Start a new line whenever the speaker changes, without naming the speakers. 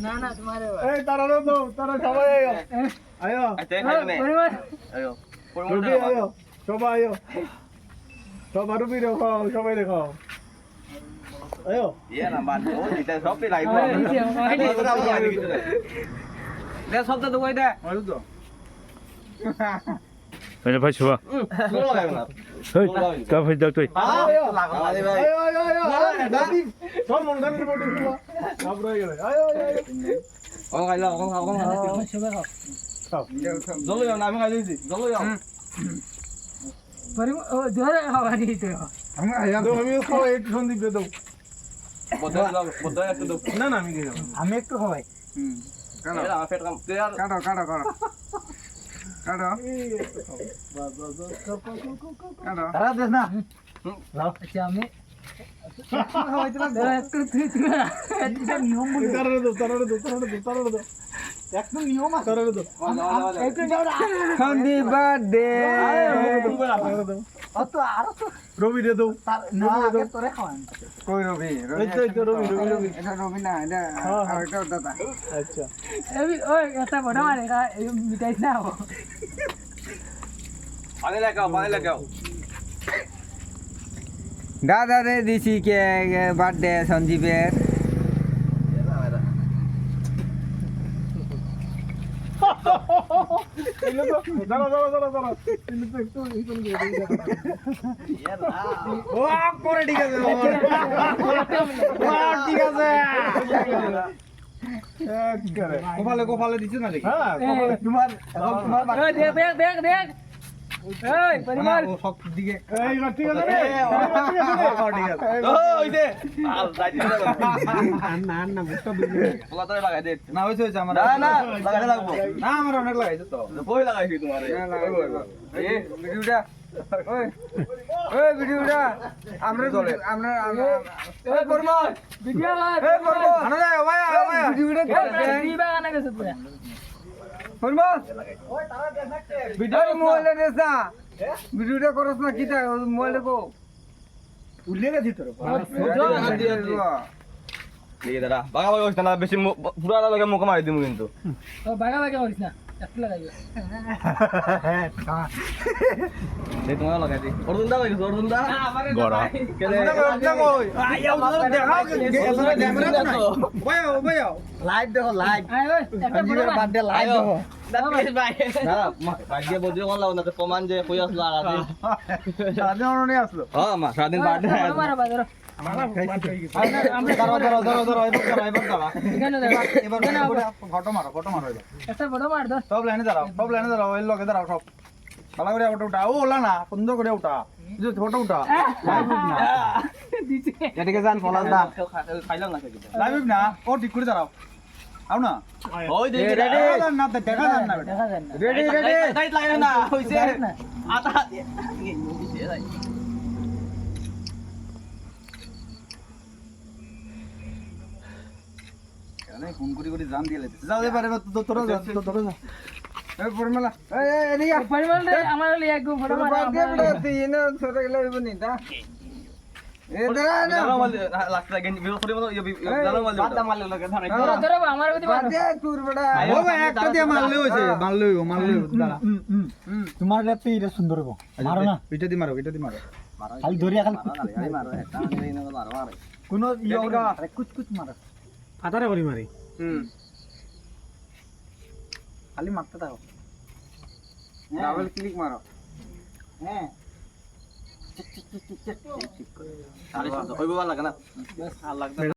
না না তোমারে
এই তারারও তো তারা সবাই আয়ো আয়ো
আয়ো
রুবি আয়ো সবাই আয়ো সবাই রুবি রেখো সবাই রেখো আয়ো
ইয়া না বাদ ও এটা সব পে লাইভ দে শব্দ তো কই দে
আরো তো
আরে ভাই শুয়া
স্লো লাগাবে না
হেই কা ভাই দাও তুই
আয়ো
লাগা দে ভাই
আয়ো আয়ো আয়ো দাদি সব মন গান রিপোর্ট দিবা সব রয়ে গেল আয়ো আয়ো
ও খাইলা ও খাও
সবাই খাও
সব
জলো যাও না আমি খাই দিছি জলো যাও
পরিম ও জোরে খাওয়ানি তো
আমি আয়া তো আমি খাও একটু সন্দীপ দে দাও
বদা একটু দাও
না না আমি খেয়ে যাবো
আমি একটু খাওয়াই
এরা পেট কাম তুই আর
কাটো কাটো কাটো কাটো কাটো
তারা দেখ না আচ্ছা আমি একটু তুই এটা নিয়ম বলি
তারারে দাও একদম নিয়ম আছে তারারে দাও
একটু দাও না
হ্যাপি বার্থডে
অত আর তো
রবি দে দাও
না আগে তোরে খাওয়ান
কই রবি
এই তো রবি
এটা রবি না এটা আরেকটা দাদা
আচ্ছা
এবি ওই এটা বড় মানে কা মিটাইছ না
পানি লাগাও
দাদা রে দিছি কে বার্থডে সঞ্জীবের
এলো তো দাঁড়া এলো তো একটু এইখানে দিয়ে
ও পরে ঠিক আছে ঠিক আছে কোপালে দিছ না দেখি
হ্যাঁ
তোমার
ওই দেখ এই পরিমাণ
সব দিকে
এই ঠিক আছে রে ঠিক আছে
ওই দে আল যাই দিছ
না বুঝতে বুঝলি
পোলা তো লাগাই দে
না হইছে আমার
না লাগাই লাগবো
না আমার অনেক লাগাইছে তো
বই লাগাইছি তোমারে
এই ভিডিওটা ওই ওই ভিডিওটা আমরা আমরা
ওই পরিমাণ ভিডিও আর
এই করব আনা যায় ভাই ভাই ভিডিওটা
দিবা না গেছে পুরা
করব ভিডিও মোবাইলে দেস না ভিডিওটা করছ না কিটা মোবাইলে কো
উল্লে গেছি তোর
এই দাদা বাগা হইছ না বেশি পুরা লাগে মুখ মারি দিমু কিন্তু
ও বাগা করিস না একটু লাগাইবে
এই তোমার লাগাই দি অর্জুনদা লাগাইছ অর্জুনদা
গড়া
কেলে
লাইভ দেখো লাইভ
আয় ওই একটা বড়
বার্থডে লাইভ দেখো
দাদা ভাগ্যে বদ্রি কোন লাগ না প্রমাণ যে কই আসলো আর আজ
সারাদিন অননে আসলো
হ্যাঁ মা সারাদিন বার্থডে
মারো বাজারো
ধরো
এখানে দাও
এবার ফটো মারো
একটা বড় মার দাও
সব লাইনে দাঁড়াও ওই লগে দাঁড়াও সব ভালো করে ওটা উঠা ও ওলা না সুন্দর করে উঠা যে ফটো উঠা
দিছে
এদিকে যান ফলাস দা
খাইলাম না কিন্তু
লাইভ না ও ঠিক করে দাঁড়াও আও না
ওই দে
রেডি না দেখা যান না
দেখা যায় না
রেডি
লাইট লাগে না হইছে
না
আতা
ফোন করে জান দিয়ে লাইতে যাও এবারে তোরা যা এই পরমালা এই এদিকে
পরিমাণ রে আমার লিয়া গো বড় মার
তিন ছোট গেলে হইব নি তা এ দাঁড়া না
জানো মাল লাগতে লাগে ভিডিও করে মতো জানো মাল বাদ মারলে লাগে ধারে
ধরো ধরো আমার গতি মারো
বাদে তোর বড়া ও ভাই একটা দিয়ে মারলে হইছে মারলে দাঁড়া
তোমার ল্যাপে এটা সুন্দর হবে মারো না
এটা দি মারো
খালি ধরিয়া খালি
মারো একটা আনি না মারো মারো
কোন ইয়োগা কুচ মারো আতারে করি মারি
খালি মারতে থাকো ডাবল ক্লিক মারো
হ্যাঁ
আরে ওই বাবা লাগে না আর লাগবে